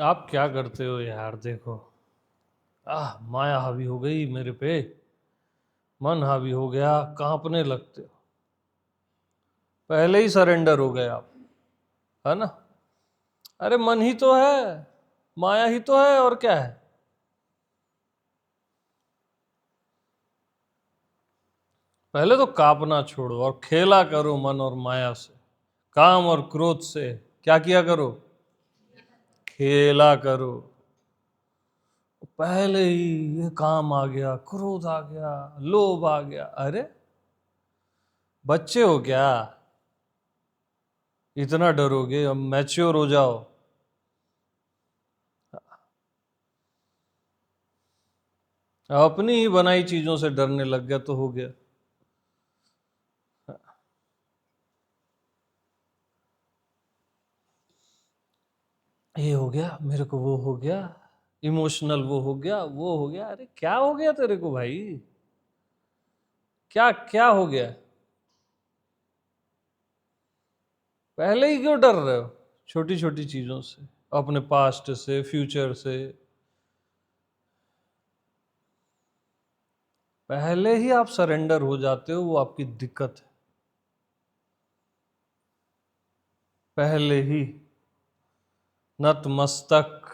आप क्या करते हो यार? देखो, माया हावी हो गई मेरे पे, मन हावी हो गया, कांपने लगते हो। पहले ही सरेंडर हो गए आप, है ना? अरे मन ही तो है, माया ही तो है, और क्या है? पहले तो कांपना छोड़ो और खेला करो मन और माया से, काम और क्रोध से। क्या किया करो? खेला करो। पहले ही ये काम आ गया, क्रोध आ गया, लोभ आ गया। अरे बच्चे हो क्या? इतना डरोगे? अब मैच्योर हो जाओ। अपनी ही बनाई चीजों से डरने लग गया तो हो गया। ये हो गया, मेरे को वो हो गया, इमोशनल वो हो गया, वो हो गया। अरे क्या हो गया तेरे को भाई? क्या क्या हो गया? पहले ही क्यों डर रहे हो छोटी छोटी चीजों से, अपने पास्ट से, फ्यूचर से? पहले ही आप सरेंडर हो जाते हो, वो आपकी दिक्कत है। पहले ही नतमस्तक।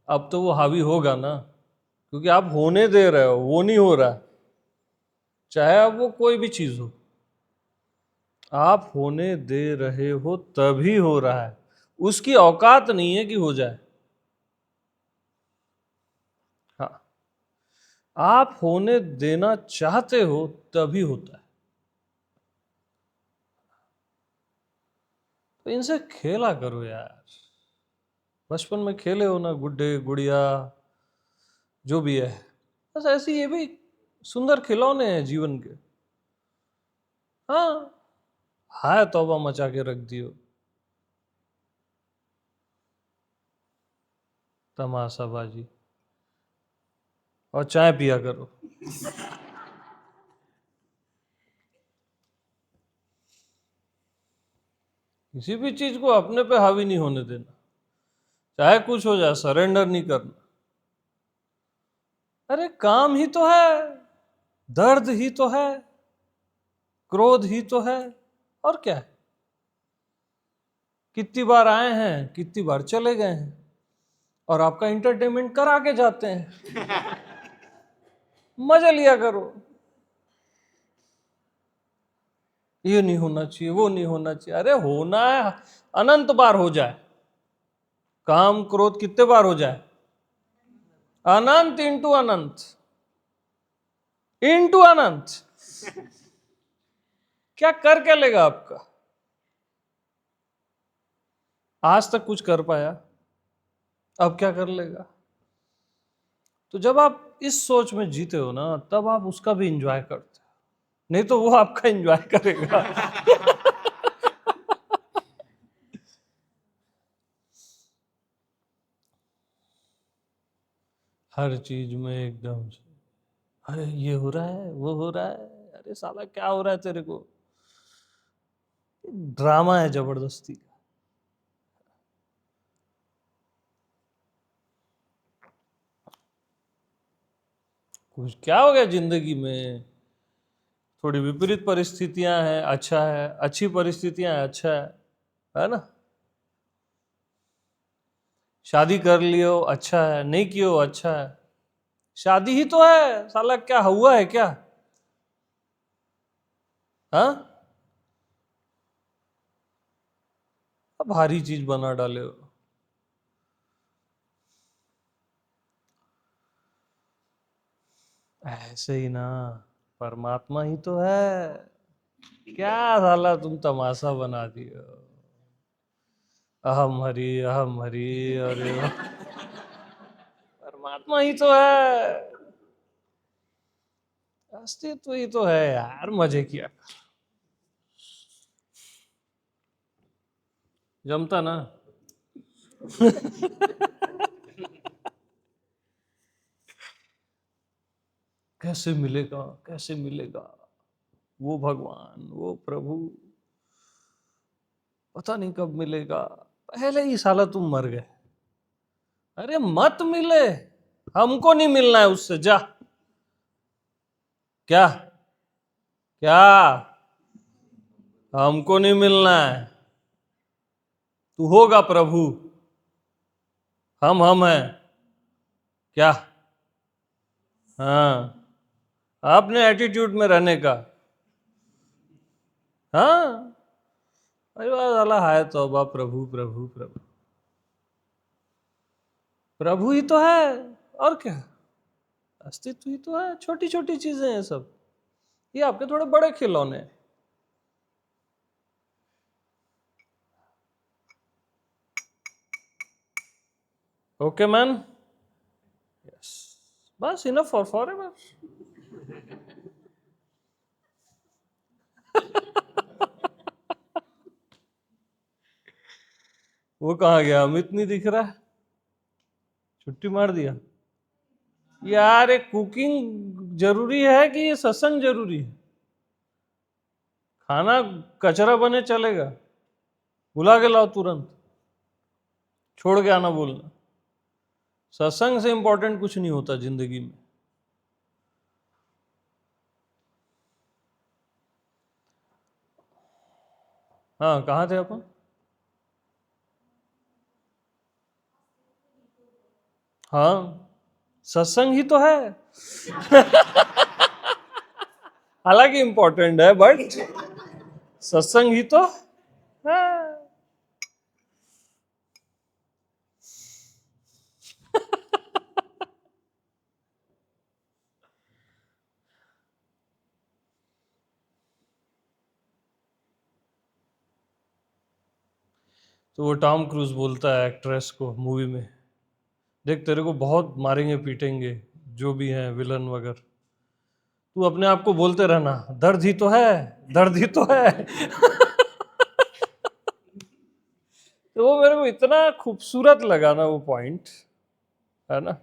अब तो वो हावी होगा ना, क्योंकि आप होने दे रहे हो, वो नहीं हो रहा। चाहे अब वो कोई भी चीज हो, आप होने दे रहे हो तभी हो रहा है। उसकी औकात नहीं है कि हो जाए। हाँ, आप होने देना चाहते हो तभी होता है। तो इनसे खेला करो यार। बचपन में खेले हो ना, गुड्डे गुड़िया, जो भी है। बस ऐसे ये भी सुंदर खिलौने हैं जीवन के। हाँ, हाय तौबा मचा के रख दियो, तमाशाबाजी। और चाय पिया करो। किसी भी चीज को अपने पे हावी नहीं होने देना, चाहे कुछ हो जाए, सरेंडर नहीं करना। अरे काम ही तो है, दर्द ही तो है, क्रोध ही तो है, और क्या है? कितनी बार आए हैं, कितनी बार चले गए हैं, और आपका एंटरटेनमेंट करा के जाते हैं। मजा लिया करो। ये नहीं होना चाहिए, वो नहीं होना चाहिए। अरे होना है, अनंत बार हो जाए। काम क्रोध कितने बार हो जाए? अनंत इंटू अनंत, इंटू अनंत। क्या कर क्या लेगा आपका? आज तक कुछ कर पाया, अब क्या कर लेगा? तो जब आप इस सोच में जीते हो ना, तब आप उसका भी इंजॉय करते हो। नहीं तो वो आपका इंजॉय करेगा। हर चीज में एकदम से, अरे ये हो रहा है, वो हो रहा है। अरे साला क्या हो रहा है तेरे को? ड्रामा है जबरदस्ती का। कुछ क्या हो गया जिंदगी में? थोड़ी विपरीत परिस्थितियां हैं, अच्छा है। अच्छी परिस्थितियां हैं, अच्छा है ना? शादी कर लियो, अच्छा है। नहीं कियो, अच्छा है। शादी ही तो है, साला क्या हुआ है क्या? हाँ, अब भारी चीज बना डाले हो। ऐसे ही ना, परमात्मा ही तो है। क्या साला तुम तमाशा बना दियो। अहम हरि, अरे वाह। परमात्मा ही तो है, अस्तित्व ही तो है यार। मजे किया, जमता ना। कैसे मिलेगा, कैसे मिलेगा वो भगवान, वो प्रभु? पता नहीं कब मिलेगा। पहले ही साला तुम मर गए। अरे मत मिले, हमको नहीं मिलना है उससे, जा। क्या क्या? हमको नहीं मिलना है। तू होगा प्रभु, हम हैं। क्या? हाँ, आपने एटीट्यूड में रहने का। हाँ, अरे वाला है तौबा, प्रभु प्रभु प्रभु। प्रभु ही तो है, और क्या? अस्तित्व ही तो है। छोटी छोटी चीजें हैं सब, ये आपके थोड़े बड़े खिलौने हैं। ओके मैन, यस, बस इनफ फॉर एवर। वो कहाँ गया? अमित नहीं दिख रहा है, छुट्टी मार दिया। यार, एक कुकिंग जरूरी है कि ये सत्संग जरूरी है? खाना कचरा बने चलेगा, बुला के लाओ तुरंत, छोड़ के आना बोलना। सत्संग से इंपॉर्टेंट कुछ नहीं होता जिंदगी में। हाँ, कहाँ थे अपन? हाँ, सत्संग ही तो है। हालांकि इंपॉर्टेंट है, बट सत्संग ही तो है। तो वो टॉम क्रूज बोलता है एक्ट्रेस को मूवी में, देख तेरे को बहुत मारेंगे पीटेंगे जो भी हैं विलन वगैरह, तू अपने आप को बोलते रहना दर्द ही तो है, दर्द ही तो है। तो वो मेरे को इतना खूबसूरत लगा ना वो पॉइंट, है ना।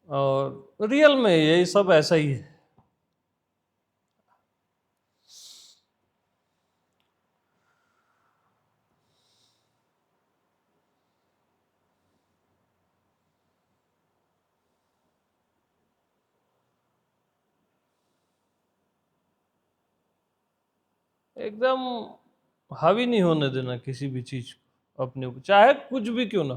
और रियल में यही सब ऐसा ही है। एकदम हावी नहीं होने देना किसी भी चीज को अपने ऊपर, चाहे कुछ भी क्यों ना।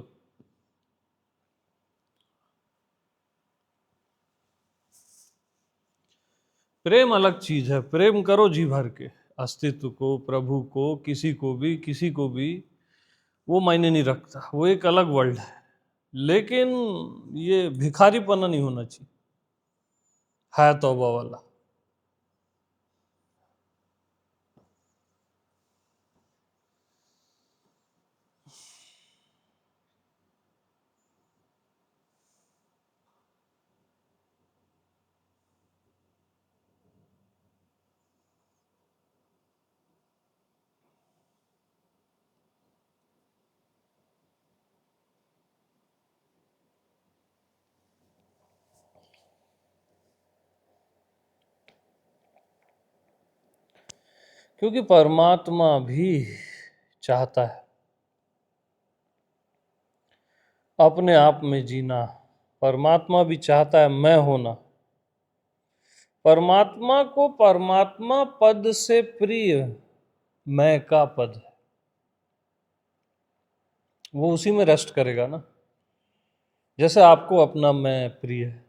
प्रेम अलग चीज है, प्रेम करो जी भर के, अस्तित्व को, प्रभु को, किसी को भी वो मायने नहीं रखता, वो एक अलग वर्ल्ड है। लेकिन ये भिखारीपना नहीं होना चाहिए, है तौबा वाला। क्योंकि परमात्मा भी चाहता है अपने आप में जीना, परमात्मा भी चाहता है मैं होना। परमात्मा को परमात्मा पद से प्रिय मैं का पद है, वो उसी में रेस्ट करेगा ना, जैसे आपको अपना मैं प्रिय है।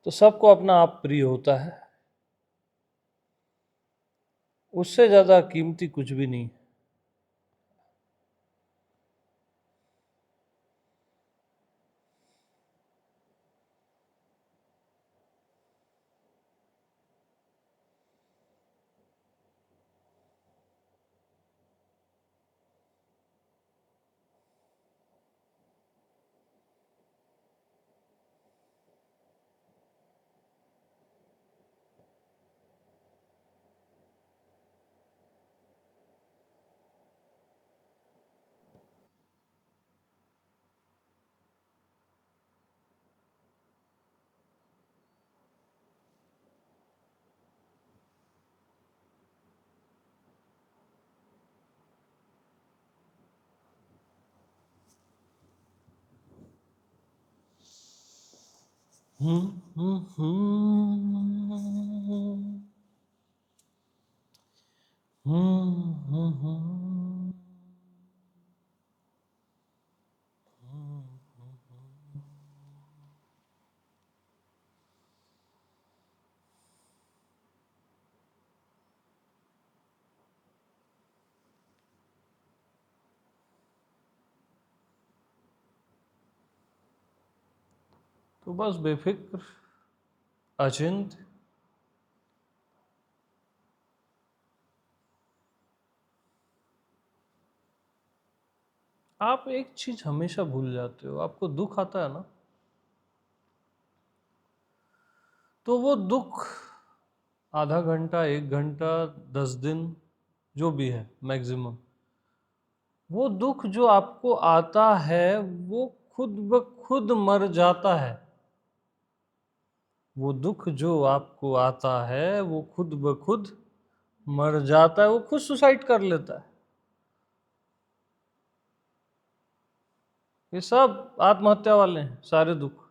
तो सबको अपना आप प्रिय होता है, उससे ज्यादा कीमती कुछ भी नहीं। हम्म, हम्म, हम्म। तो बस बेफिक्र, अचिंत, आप एक चीज हमेशा भूल जाते हो, आपको दुख आता है ना, तो वो दुख आधा घंटा, 1 घंटा, 10 दिन, जो भी है मैक्सिमम, वो दुख जो आपको आता है वो खुद ब खुद मर जाता है। वो दुख जो आपको आता है वो खुद ब खुद मर जाता है, वो खुद सुसाइड कर लेता है। ये सब आत्महत्या वाले हैं, सारे दुख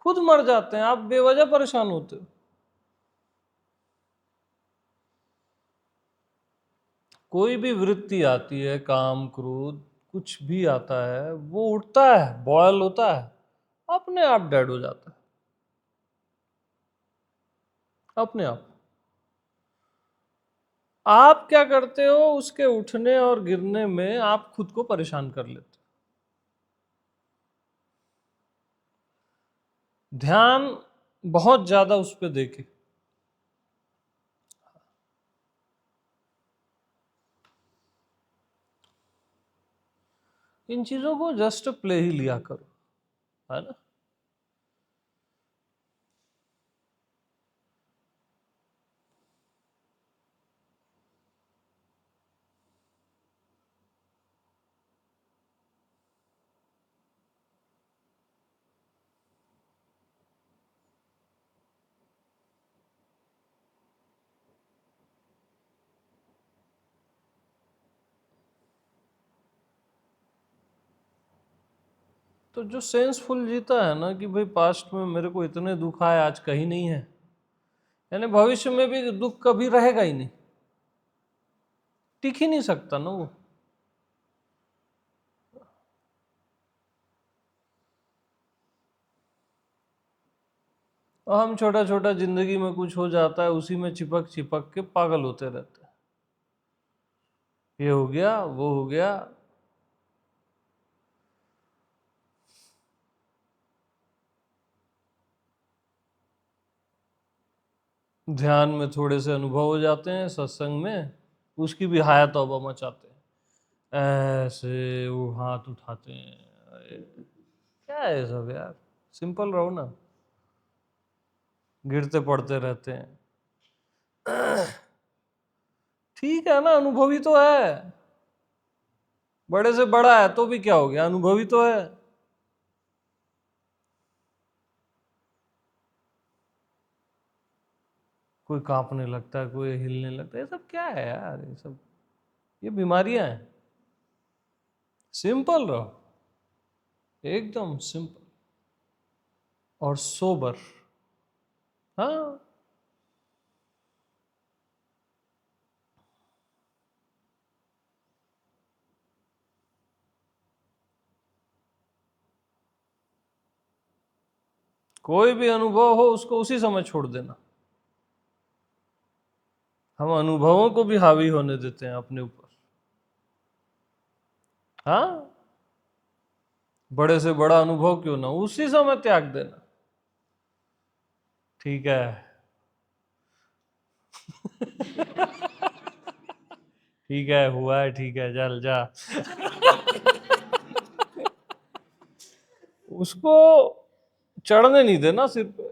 खुद मर जाते हैं, आप बेवजह परेशान होते हो। कोई भी वृत्ति आती है, काम, क्रोध, कुछ भी आता है, वो उठता है, बॉयल होता है, अपने आप डेड हो जाता है, अपने आप। आप क्या करते हो, उसके उठने और गिरने में आप खुद को परेशान कर लेते हो। ध्यान बहुत ज्यादा उस पर देके, इन चीजों को जस्ट प्ले ही लिया करो, है ना। तो जो सेंसफुल जीता है ना, कि भाई पास्ट में मेरे को इतने दुख आए, आज कहीं नहीं है, यानी भविष्य में भी दुख कभी रहेगा ही नहीं, टिक ही नहीं सकता ना वो। और हम छोटा छोटा जिंदगी में कुछ हो जाता है, उसी में चिपक चिपक के पागल होते रहते हैं, ये हो गया, वो हो गया। ध्यान में थोड़े से अनुभव हो जाते हैं, सत्संग में उसकी भी हाया तौबा मचाते हैं, ऐसे वो हाथ उठाते हैं, अरे क्या है सब यार, सिंपल रहो ना, गिरते पड़ते रहते हैं। ठीक है ना, अनुभवी तो है, बड़े से बड़ा है तो भी क्या हो गया, अनुभवी तो है। कोई कांपने लगता है, कोई हिलने लगता है, ये सब क्या है यार, ये सब ये बीमारियां हैं। सिंपल रहो, एकदम सिंपल और सोबर। हाँ, कोई भी अनुभव हो उसको उसी समय छोड़ देना। हम अनुभवों को भी हावी होने देते हैं अपने ऊपर। हाँ, बड़े से बड़ा अनुभव क्यों ना, उसी समय त्याग देना। ठीक है। ठीक है, हुआ है, ठीक है, चल जा। उसको चढ़ने नहीं देना सिर पे,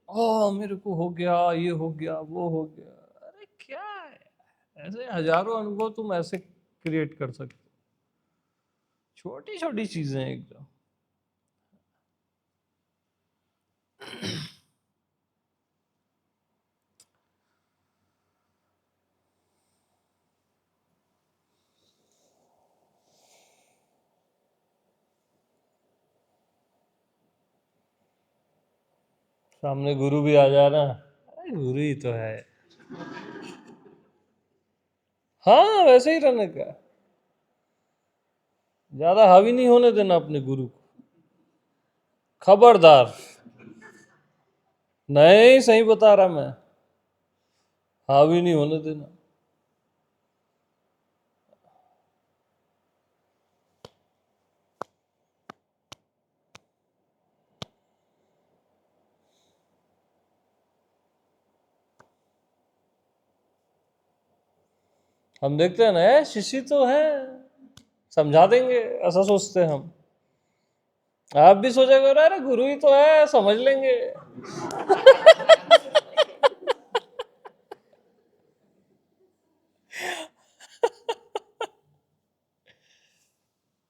ओ मेरे को हो गया, ये हो गया, वो हो गया, अरे क्या है, ऐसे हजारों अनुभव तुम ऐसे क्रिएट कर सकते हो, छोटी छोटी चीजें एकदम। सामने गुरु भी आ जाए ना, अरे गुरु ही तो है। हाँ, वैसे ही रहने का, ज्यादा हावी नहीं होने देना अपने गुरु को। खबरदार, नहीं सही बता रहा मैं, हावी नहीं होने देना। हम देखते हैं ना, शिष्य तो है, समझा देंगे, ऐसा सोचते हैं हम। आप भी सोचेगा अरे गुरु ही तो है, समझ लेंगे।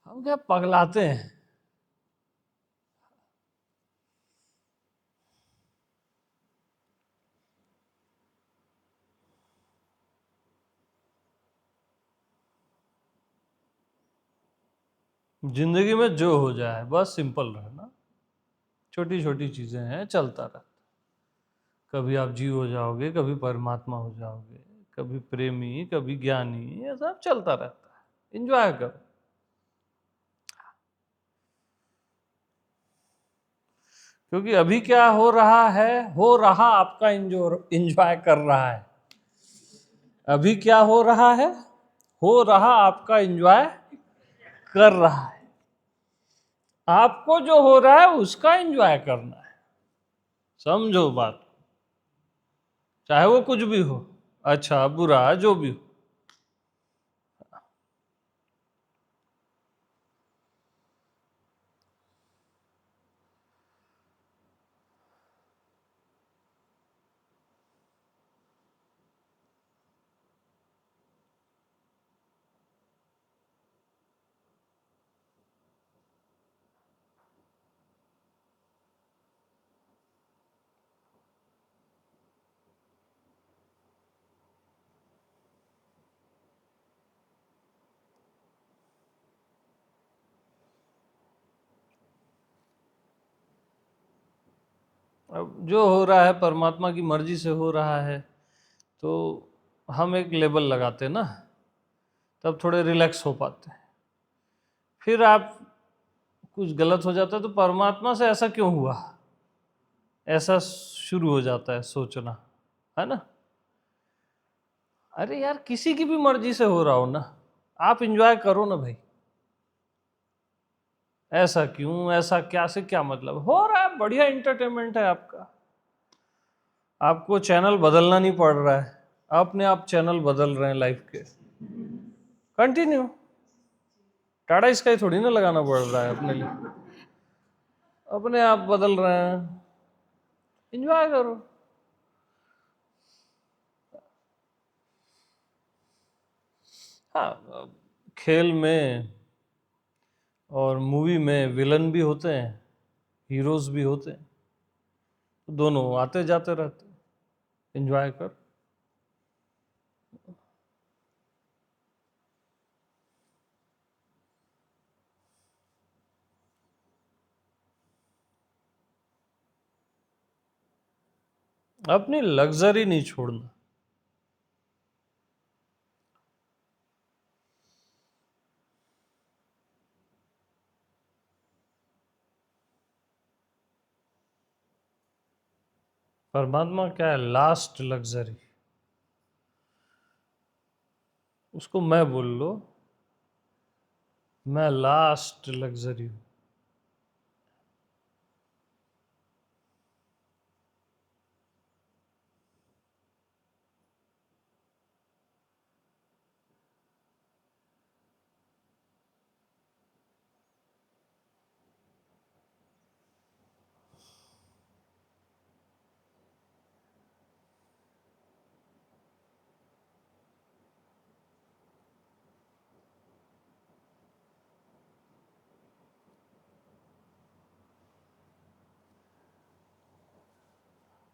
हम क्या पगलाते हैं। जिंदगी में जो हो जाए बस सिंपल रहना, छोटी छोटी चीजें हैं, चलता रहता। कभी आप जीव हो जाओगे, कभी परमात्मा हो जाओगे, कभी प्रेमी, कभी ज्ञानी, ये सब चलता रहता है। एंजॉय करो। क्योंकि अभी क्या हो रहा है, हो रहा आपका एंजॉय कर रहा है। अभी क्या हो रहा है, हो रहा आपका एंजॉय कर रहा है। आपको जो हो रहा है उसका एंजॉय करना है। समझो बात, चाहे वो कुछ भी हो, अच्छा बुरा जो भी हो। अब जो हो रहा है परमात्मा की मर्जी से हो रहा है, तो हम एक लेबल लगाते हैं ना, तब थोड़े रिलैक्स हो पाते हैं। फिर आप कुछ गलत हो जाता है तो परमात्मा से ऐसा क्यों हुआ, ऐसा शुरू हो जाता है सोचना, है ना। अरे यार, किसी की भी मर्जी से हो रहा हो ना, आप इंजॉय करो ना भाई। ऐसा क्यों, ऐसा क्या से क्या मतलब, हो रहा है, बढ़िया एंटरटेनमेंट है आपका। आपको चैनल बदलना नहीं पड़ रहा है, अपने आप चैनल बदल रहे हैं लाइफ के। कंटिन्यू, टाटा स्काई थोड़ी ना लगाना पड़ रहा है अपने लिए, अपने आप बदल रहे हैं। एंजॉय करो। हाँ, खेल में और मूवी में विलन भी होते हैं, हीरोज भी होते हैं, दोनों आते जाते रहते हैं। एंजॉय कर। अपनी लग्जरी नहीं छोड़ना। परमात्मा क्या है, लास्ट लग्जरी, उसको मैं बोल लो, मैं लास्ट लग्जरी हूं।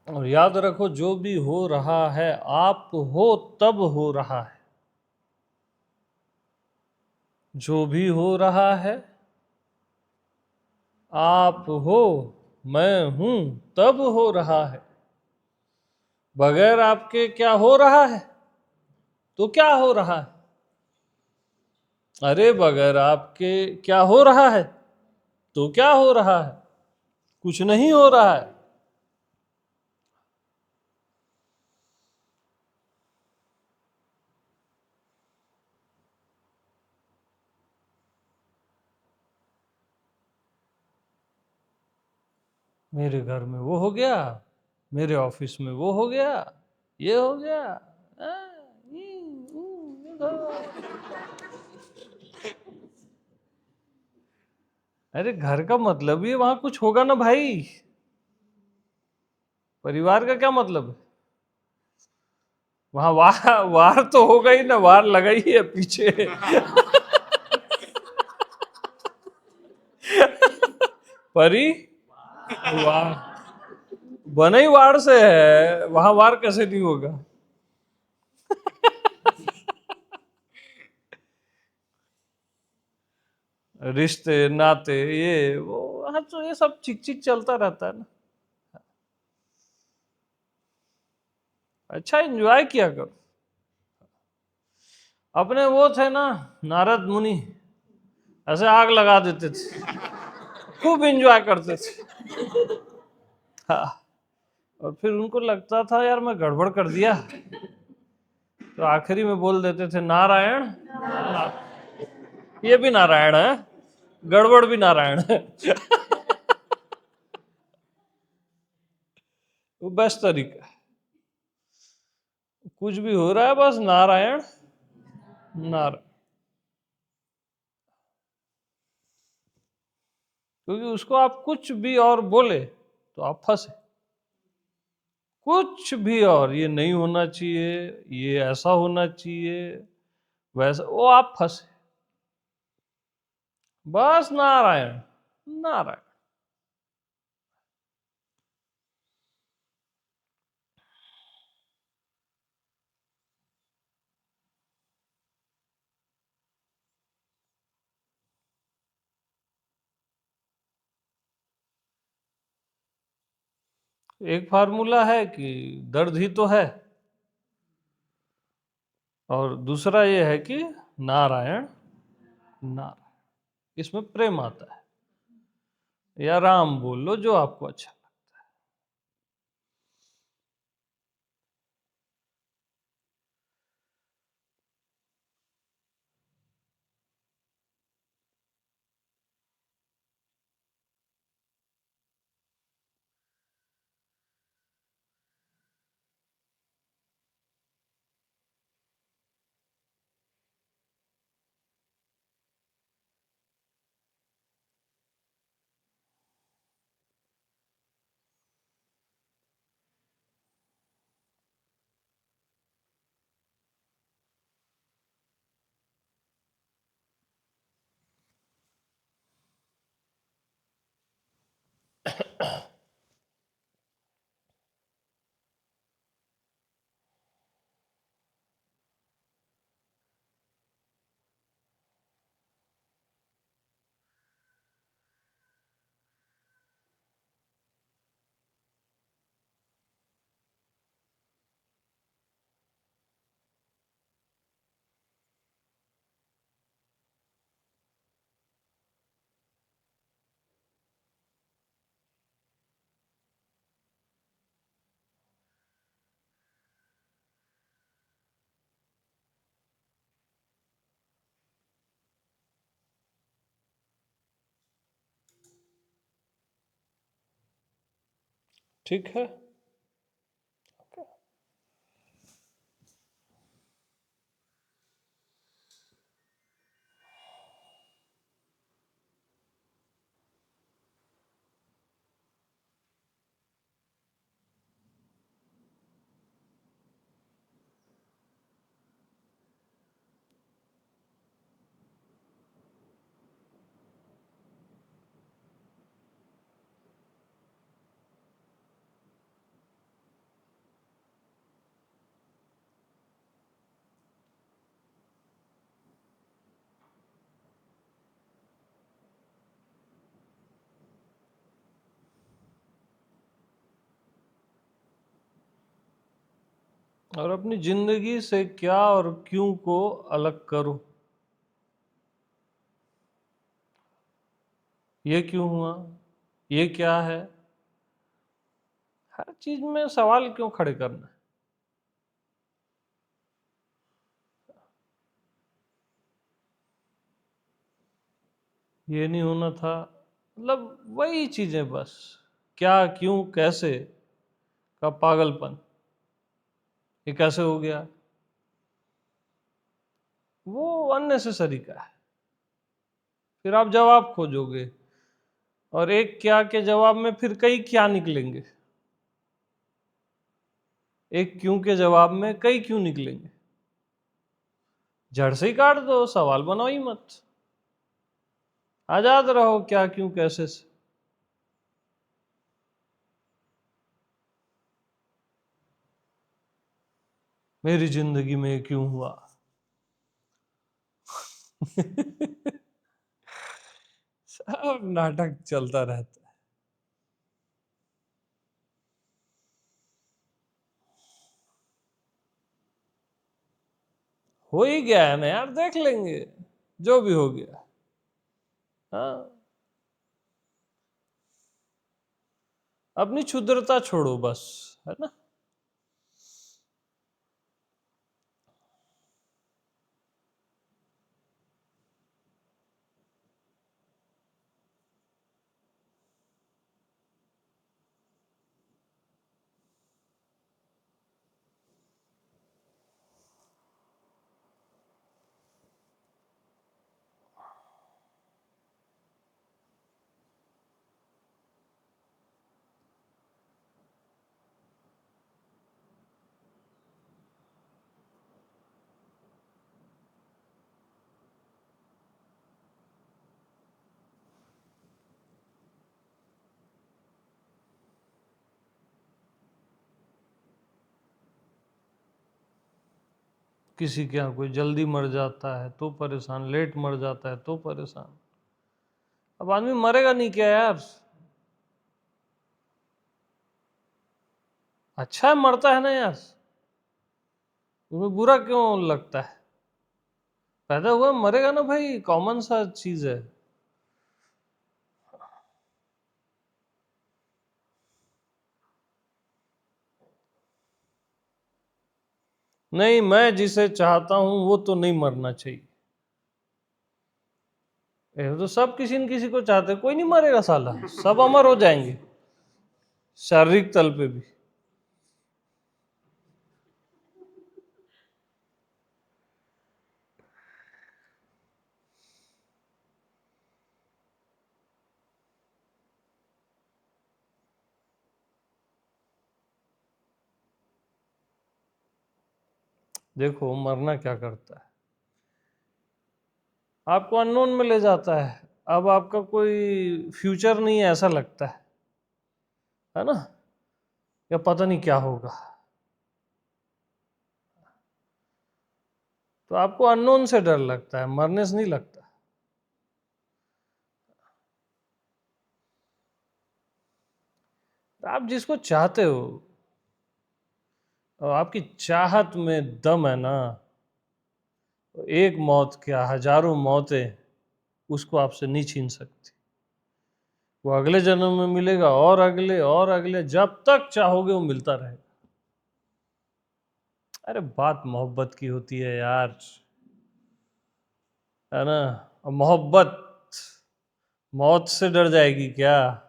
और याद रखो, जो भी हो रहा है आप हो तब हो रहा है। जो भी हो रहा है आप हो मैं हूं तब हो रहा है, बगैर आपके क्या हो रहा है? तो क्या हो रहा है? अरे बगैर आपके क्या हो रहा है? तो क्या हो रहा है? कुछ नहीं हो रहा है। मेरे घर में वो हो गया, मेरे ऑफिस में वो हो गया, ये हो गया। अरे घर का मतलब ही वहां कुछ होगा ना भाई। परिवार का क्या मतलब है? वहां वार वार तो होगा ही ना, वार लगा ही है पीछे। परी वार बना ही वार से है, वहां वार कैसे नहीं होगा? रिश्ते नाते ये वो, हाँ तो ये सब चिक चिक चलता रहता है ना। अच्छा एंजॉय किया करो। अपने वो थे ना नारद मुनि, ऐसे आग लगा देते थे, खूब एंजॉय करते थे। हाँ, और फिर उनको लगता था यार मैं गड़बड़ कर दिया, तो आखिरी में बोल देते थे नारायण। ये भी नारायण है, गड़बड़ भी नारायण है। वो बेस्ट तरीका है। कुछ भी हो रहा है बस नारायण नारायण, क्योंकि उसको आप कुछ भी और बोले तो आप फंसे। कुछ भी और, ये नहीं होना चाहिए, ये ऐसा होना चाहिए, वैसा, वो आप फंसे। बस नारायण नारायण। एक फार्मूला है कि दर्द ही तो है, और दूसरा ये है कि नारायण नारायण, इसमें प्रेम आता है, या राम बोल लो जो आपको अच्छा। ठीक है। और अपनी जिंदगी से क्या और क्यों को अलग करो। ये क्यों हुआ, ये क्या है, हर चीज में सवाल क्यों खड़े करना है। ये नहीं होना था, मतलब वही चीजें बस, क्या क्यों कैसे का पागलपन, ये कैसे हो गया, वो अननेसेसरी का है। फिर आप जवाब खोजोगे और एक क्या के जवाब में फिर कई क्या निकलेंगे, एक क्यों के जवाब में कई क्यों निकलेंगे। जड़ से ही काट दो, सवाल बनाओ ही मत, आजाद रहो क्या क्यों कैसे से। मेरी जिंदगी में ये क्यों हुआ। सब नाटक चलता रहता है। हो ही गया है ना यार, देख लेंगे जो भी हो गया। हाँ, अपनी क्षुद्रता छोड़ो बस, है ना। किसी के यहाँ कोई जल्दी मर जाता है तो परेशान, लेट मर जाता है तो परेशान। अब आदमी मरेगा नहीं क्या यार, अच्छा है मरता है ना यार, तुम्हें बुरा क्यों लगता है। पैदा हुआ मरेगा ना भाई, कॉमन सा चीज है। नहीं, मैं जिसे चाहता हूं वो तो नहीं मरना चाहिए। ये तो सब किसी न किसी को चाहते हैं, कोई नहीं मरेगा साला, सब अमर हो जाएंगे शारीरिक तल पे भी। देखो मरना क्या करता है, आपको अननोन में ले जाता है। अब आपका कोई फ्यूचर नहीं है ऐसा लगता है ना, या पता नहीं क्या होगा। तो आपको अननोन से डर लगता है, मरने से नहीं लगता। आप जिसको चाहते हो और आपकी चाहत में दम है ना, तो एक मौत क्या हजारों मौतें उसको आपसे नहीं छीन सकती। वो अगले जन्म में मिलेगा और अगले, जब तक चाहोगे वो मिलता रहेगा। अरे बात मोहब्बत की होती है यार, है ना। और मोहब्बत मौत से डर जाएगी क्या।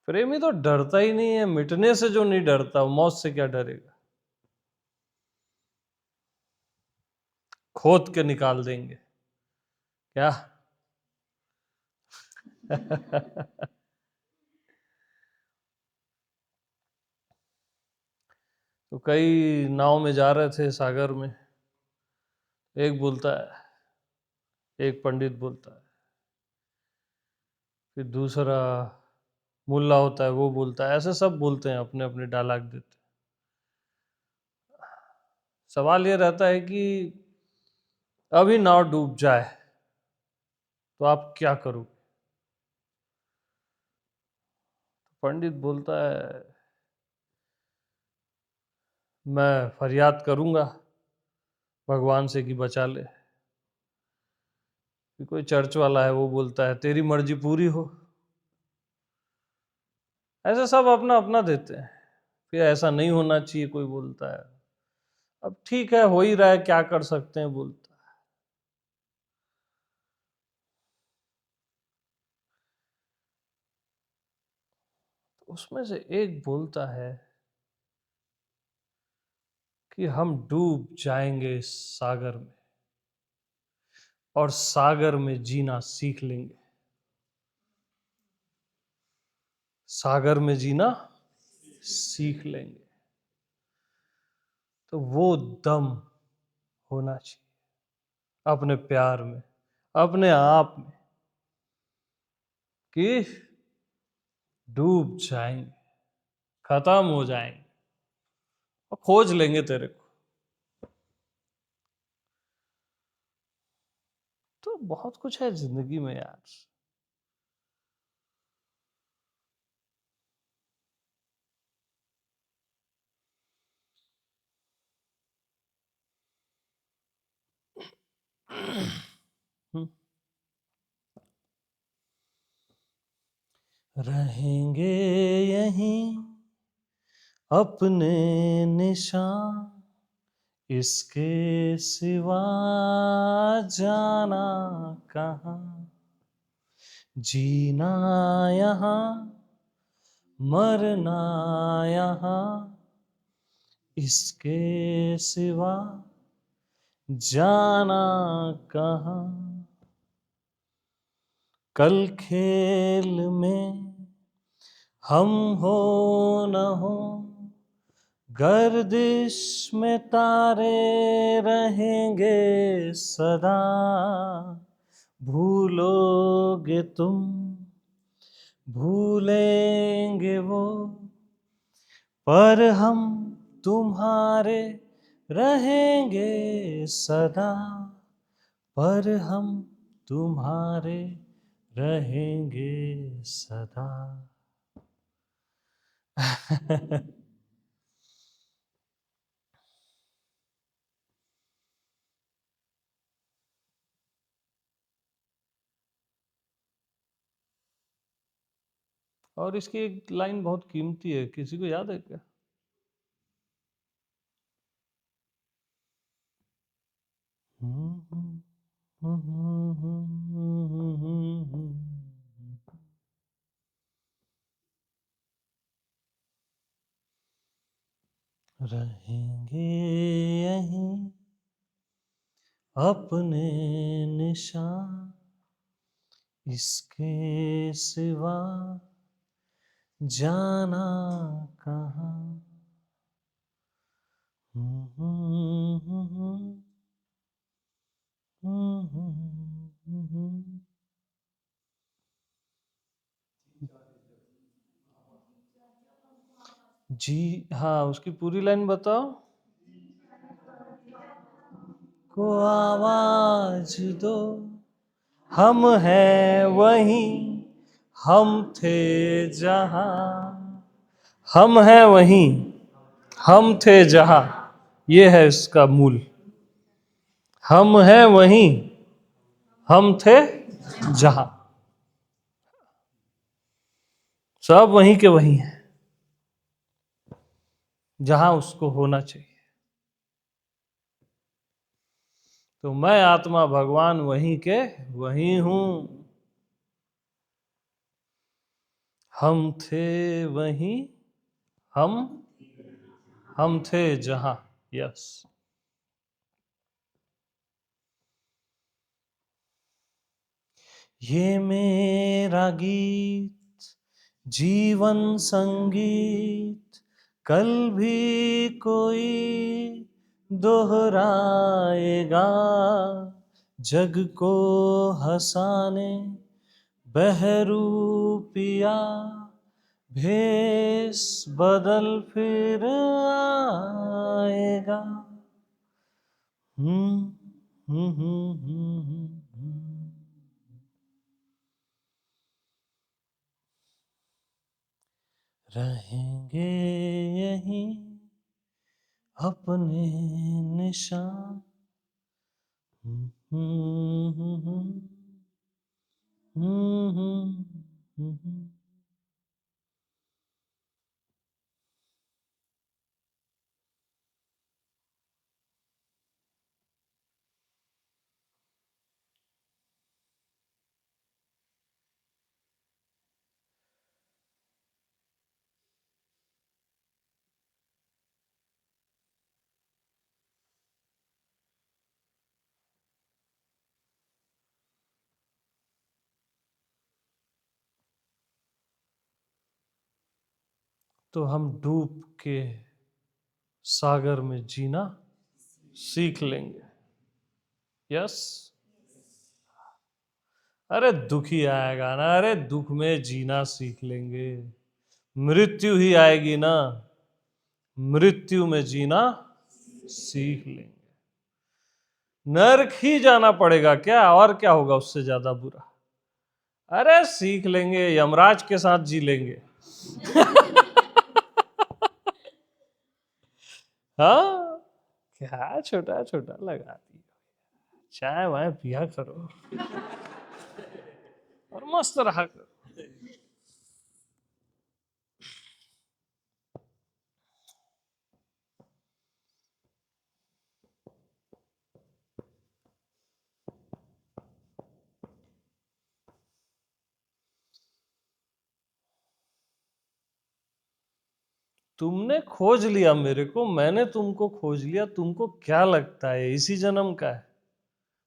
प्रेमी तो डरता ही नहीं है, मिटने से जो नहीं डरता वो मौत से क्या डरेगा। खोद के निकाल देंगे क्या। तो कई नाव में जा रहे थे सागर में, एक बोलता है, एक पंडित बोलता है, फिर दूसरा मुल्ला होता है वो बोलता है, ऐसे सब बोलते हैं, अपने अपने डायलॉग देते हैं। सवाल ये रहता है कि अभी नाव डूब जाए तो आप क्या करोगे। पंडित बोलता है मैं फरियाद करूंगा भगवान से कि बचा ले। फिर कोई चर्च वाला है वो बोलता है तेरी मर्जी पूरी हो। ऐसे सब अपना अपना देते हैं। फिर ऐसा नहीं होना चाहिए कोई बोलता है। अब ठीक है हो ही रहा है क्या कर सकते हैं बोलता है। उसमें से एक बोलता है कि हम डूब जाएंगे इस सागर में और सागर में जीना सीख लेंगे। सागर में जीना सीख लेंगे। तो वो दम होना चाहिए अपने प्यार में, अपने आप में, कि डूब जाएंगे, खत्म हो जाएंगे और खोज लेंगे तेरे को। तो बहुत कुछ है जिंदगी में यार। रहेंगे यहीं अपने निशान, इसके सिवा जाना कहाँ। जीना यहाँ मरना यहाँ, इसके सिवा जाना कहाँ। कल खेल में हम हो न हो, गर्दिश में तारे रहेंगे सदा। भूलोगे तुम भूलेंगे वो, पर हम तुम्हारे रहेंगे सदा। पर हम तुम्हारे रहेंगे सदा। और इसकी एक लाइन बहुत कीमती है, किसी को याद है क्या? रहेंगे यहीं अपने निशान, इसके सिवा जाना कहाँ। जी हाँ, उसकी पूरी लाइन बताओ। को आवाज दो, हम हैं वहीं, हम थे जहां। हम हैं वहीं, हम थे जहां, ये है इसका मूल। हम हैं वहीं, हम थे जहां। सब वहीं के वहीं है जहां उसको होना चाहिए। तो मैं आत्मा भगवान वहीं के वहीं हूं। हम थे वहीं, हम हम थे जहां। यस। ये मेरा गीत जीवन संगीत, कल भी कोई दोहराएगा। जग को हंसाने बहरूपिया, भेष बदल फिर आएगा। हम्म हम्म हम्म हम्म हम्म। रहेंगे यहीं अपने निशान। हम्म, हम्म, हम्म, हम्म, हम्म। तो हम डूब के सागर में जीना सीख लेंगे। यस। अरे दुख ही आएगा ना, अरे दुख में जीना सीख लेंगे। मृत्यु ही आएगी ना, मृत्यु में जीना सीख लेंगे। नरक ही जाना पड़ेगा क्या, और क्या होगा उससे ज्यादा बुरा। अरे सीख लेंगे, यमराज के साथ जी लेंगे। हाँ, क्या छोटा छोटा लगा दी। चाय वाय पिया करो और मस्त रहा करो। तुमने खोज लिया मेरे को, मैंने तुमको खोज लिया। तुमको क्या लगता है इसी जन्म का है?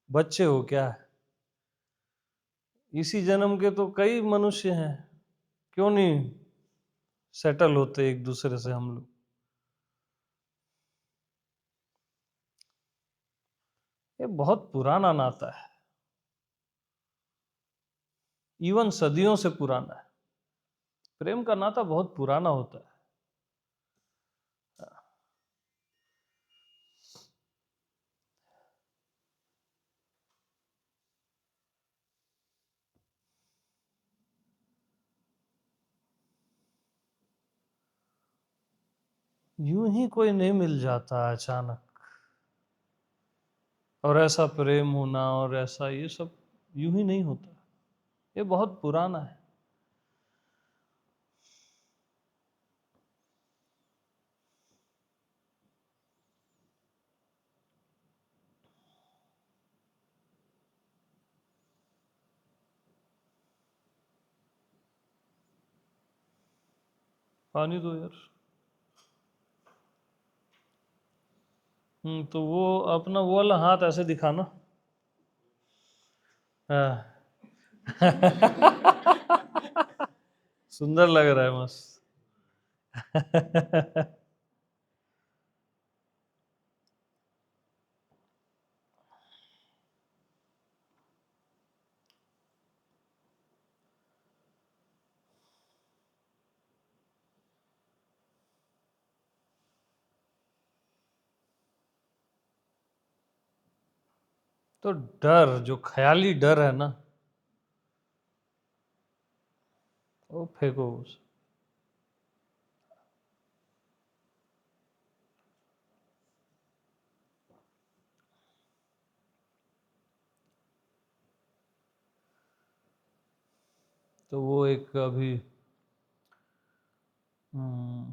बच्चे हो क्या? इसी जन्म के तो कई मनुष्य हैं, क्यों नहीं सेटल होते एक दूसरे से हम लोग? ये बहुत पुराना नाता है, इवन सदियों से पुराना है। प्रेम का नाता बहुत पुराना होता है। यूं ही कोई नहीं मिल जाता अचानक, और ऐसा प्रेम होना और ऐसा ये सब यूं ही नहीं होता। ये बहुत पुराना है। पानी दो यार। तो वो अपना वो वाला हाथ ऐसे दिखाना। हाँ। सुंदर लग रहा है, मस्त। तो डर, जो ख्याली डर है ना, वो फेंको उसे। तो वो एक अभी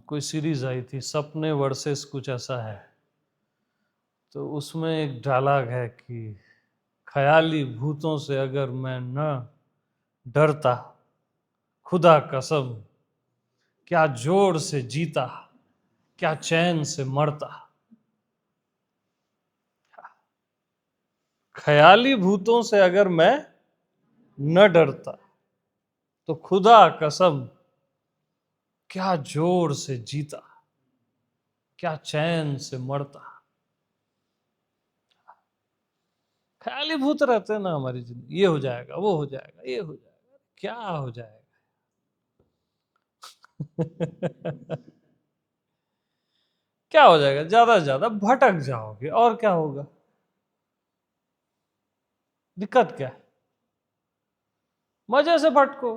कोई सीरीज आई थी, सपने वर्सेस कुछ ऐसा है। तो उसमें एक डायलॉग है कि ख्याली भूतों से अगर मैं न डरता, खुदा कसम क्या जोर से जीता, क्या चैन से मरता। ख्याली भूतों से अगर मैं न डरता, तो खुदा कसम क्या जोर से जीता, क्या चैन से मरता। ख्याली भूत रहते हैं ना हमारी जिंदगी, ये हो जाएगा, वो हो जाएगा, ये हो जाएगा, क्या हो जाएगा। क्या हो जाएगा? ज्यादा से ज्यादा भटक जाओगे, और क्या होगा? दिक्कत क्या है? मजे से भटको।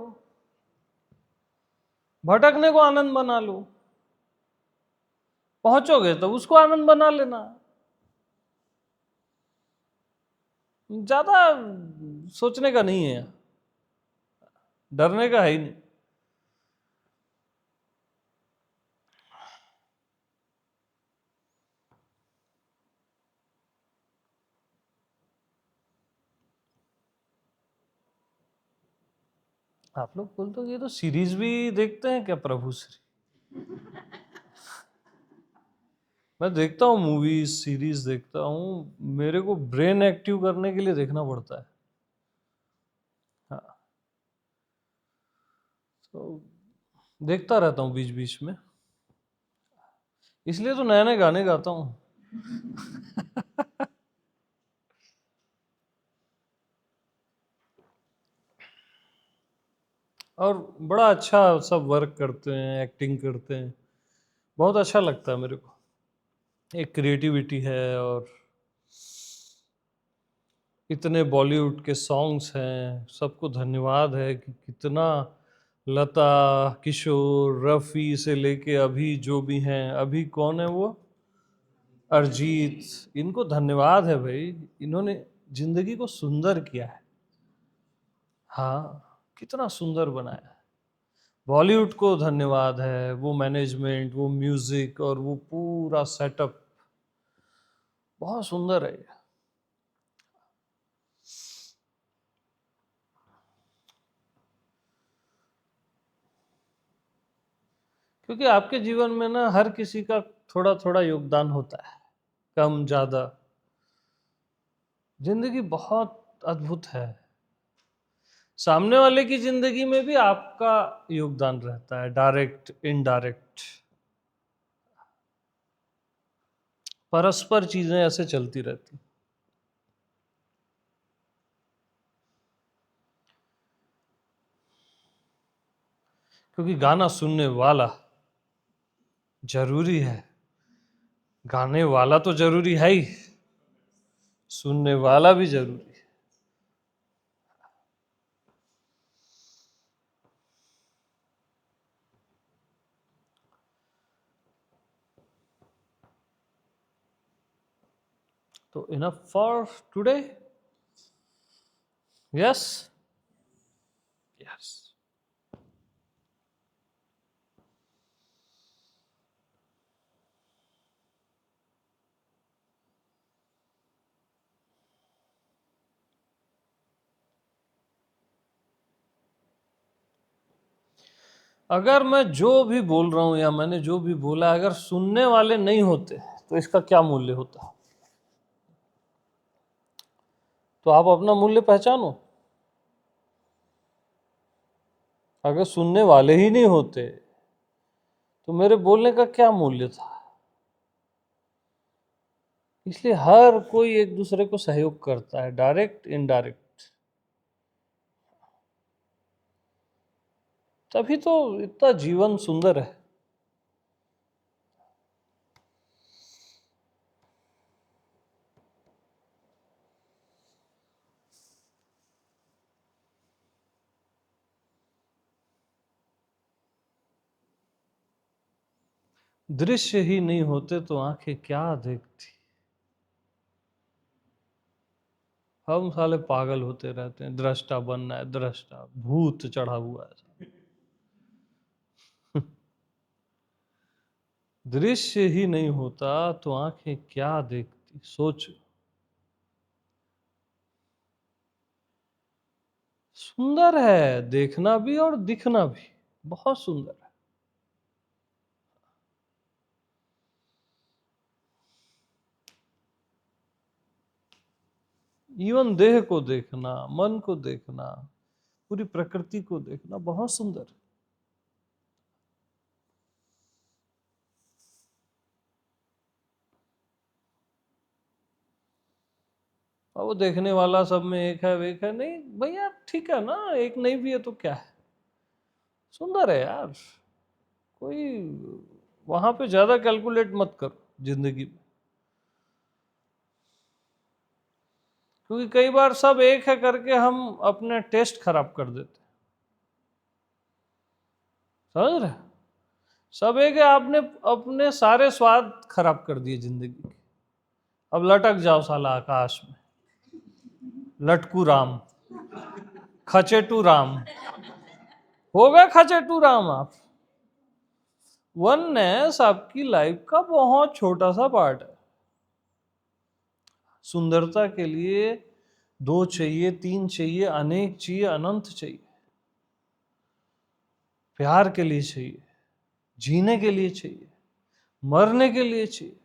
भटकने को आनंद बना लो, पहुंचोगे तो उसको आनंद बना लेना। ज्यादा सोचने का नहीं है, डरने का है ही नहीं। आप लोग बोलते हो ये तो सीरीज भी देखते हैं क्या प्रभु श्री? मैं देखता हूँ मूवीज सीरीज देखता हूँ, मेरे को ब्रेन एक्टिव करने के लिए देखना पड़ता है। हाँ, तो देखता रहता हूँ बीच बीच में, इसलिए तो नए नए गाने गाता हूँ। और बड़ा अच्छा सब वर्क करते हैं, एक्टिंग करते हैं, बहुत अच्छा लगता है मेरे को। एक क्रिएटिविटी है, और इतने बॉलीवुड के सॉन्ग्स हैं, सबको धन्यवाद है कि कितना लता, किशोर, रफ़ी से लेके अभी जो भी हैं, अभी कौन है वो, अरिजीत, इनको धन्यवाद है भाई, इन्होंने जिंदगी को सुंदर किया है। हाँ, कितना सुंदर बनाया है। बॉलीवुड को धन्यवाद है, वो मैनेजमेंट, वो म्यूजिक और वो पूरा सेटअप बहुत सुंदर है। क्योंकि आपके जीवन में ना हर किसी का थोड़ा थोड़ा योगदान होता है, कम ज्यादा। जिंदगी बहुत अद्भुत है, सामने वाले की जिंदगी में भी आपका योगदान रहता है, डायरेक्ट इनडायरेक्ट, परस्पर चीजें ऐसे चलती रहती। क्योंकि गाना सुनने वाला जरूरी है, गाने वाला तो जरूरी है ही, सुनने वाला भी जरूरी है। तो enough for today. Yes, yes. अगर मैं जो भी बोल रहा हूं या मैंने जो भी बोला, अगर सुनने वाले नहीं होते तो इसका क्या मूल्य होता? तो आप अपना मूल्य पहचानो। अगर सुनने वाले ही नहीं होते तो मेरे बोलने का क्या मूल्य था? इसलिए हर कोई एक दूसरे को सहयोग करता है, डायरेक्ट इनडायरेक्ट। तभी तो इतना जीवन सुंदर है। दृश्य ही नहीं होते तो आंखें क्या देखती। हम साले पागल होते रहते हैं, दृष्टा बनना है, दृष्टा, भूत चढ़ा हुआ है। दृश्य ही नहीं होता तो आंखें क्या देखती, सोच। सुंदर है देखना भी और दिखना भी, बहुत सुंदर है। इवन देह को देखना, मन को देखना, पूरी प्रकृति को देखना बहुत सुंदर है। और वो देखने वाला सब में एक है, एक है, नहीं भैया ठीक है ना, एक नहीं भी है तो क्या है, सुंदर है यार। कोई वहां पे ज्यादा कैलकुलेट मत करो जिंदगी में, क्योंकि कई बार सब एक है करके हम अपने टेस्ट खराब कर देते हैं। समझ रहे? सब एक है, आपने अपने सारे स्वाद खराब कर दिए जिंदगी के। अब लटक जाओ साला आकाश में, लटकू राम, खचेटू राम, हो गए खचेटू राम आप। वननेस आपकी लाइफ का बहुत छोटा सा पार्ट है। सुंदरता के लिए 2 चाहिए, 3 चाहिए, अनेक चाहिए, अनंत चाहिए। प्यार के लिए चाहिए, जीने के लिए चाहिए, मरने के लिए चाहिए।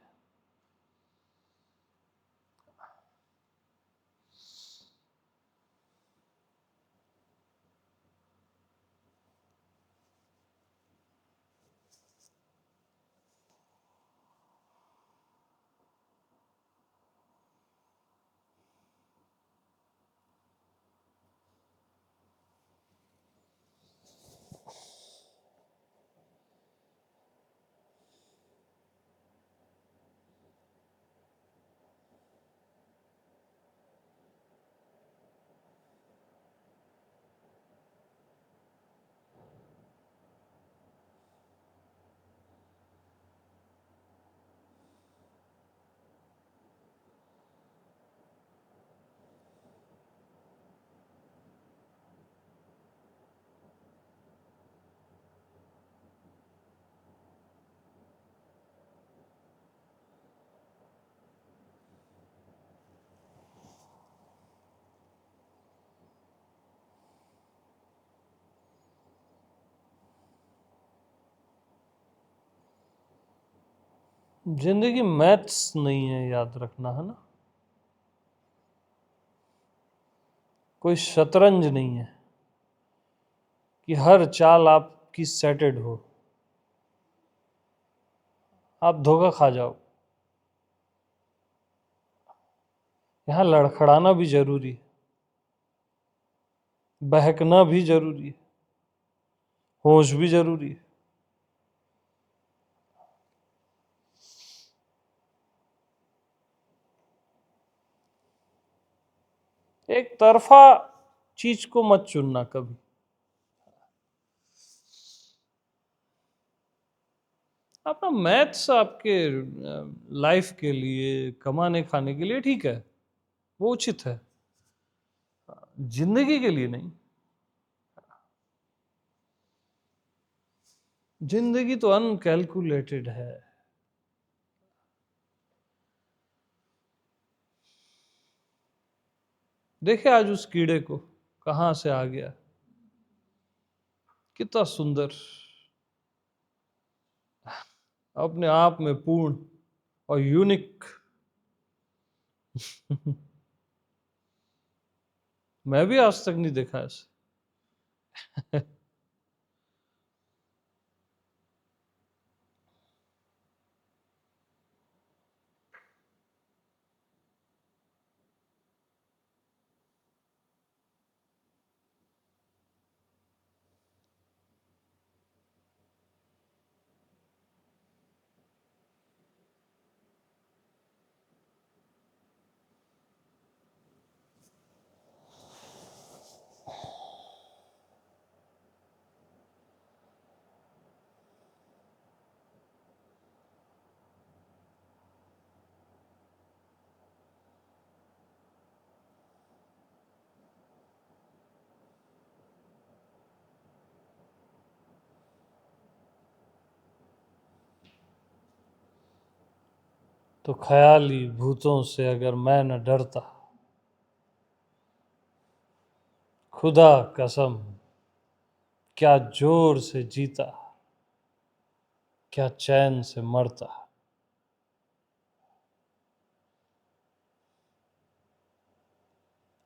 जिंदगी मैथ्स नहीं है, याद रखना, है ना। कोई शतरंज नहीं है कि हर चाल आपकी सेटेड हो, आप धोखा खा जाओ। यहाँ लड़खड़ाना भी जरूरी है, बहकना भी जरूरी है, होश भी जरूरी है। एक तरफा चीज को मत चुनना कभी। अपना मैथ्स आपके लाइफ के लिए, कमाने खाने के लिए ठीक है, वो उचित है, जिंदगी के लिए नहीं। जिंदगी तो अनकैलकुलेटेड है। देखे आज उस कीड़े को, कहां से आ गया, कितना सुंदर, अपने आप में पूर्ण और यूनिक। मैं भी आज तक नहीं देखा ऐसे। तो ख्याली भूतों से अगर मैं न डरता, खुदा कसम क्या जोर से जीता, क्या चैन से मरता।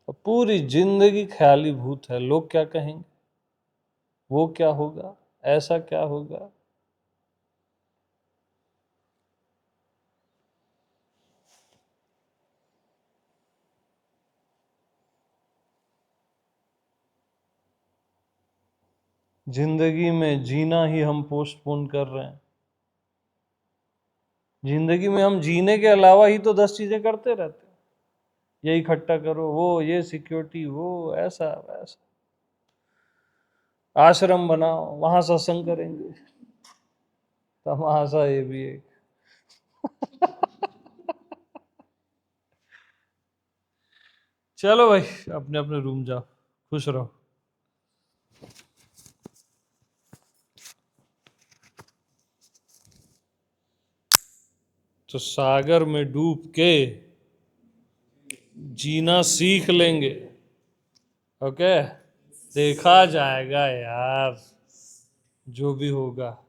और पूरी जिंदगी ख्याली भूत है, लोग क्या कहेंगे, वो क्या होगा, ऐसा क्या होगा। जिंदगी में जीना ही हम पोस्टपोन कर रहे हैं। जिंदगी में हम जीने के अलावा ही तो 10 चीजें करते रहते हैं। ये इकट्ठा करो, वो ये सिक्योरिटी, वो ऐसा वैसा। आश्रम बनाओ, वहां सत्संग करेंगे। तमाशा ये भी एक। चलो भाई, अपने अपने रूम जाओ, खुश रहो। तो सागर में डूब के जीना सीख लेंगे। ओके, देखा जाएगा यार, जो भी होगा।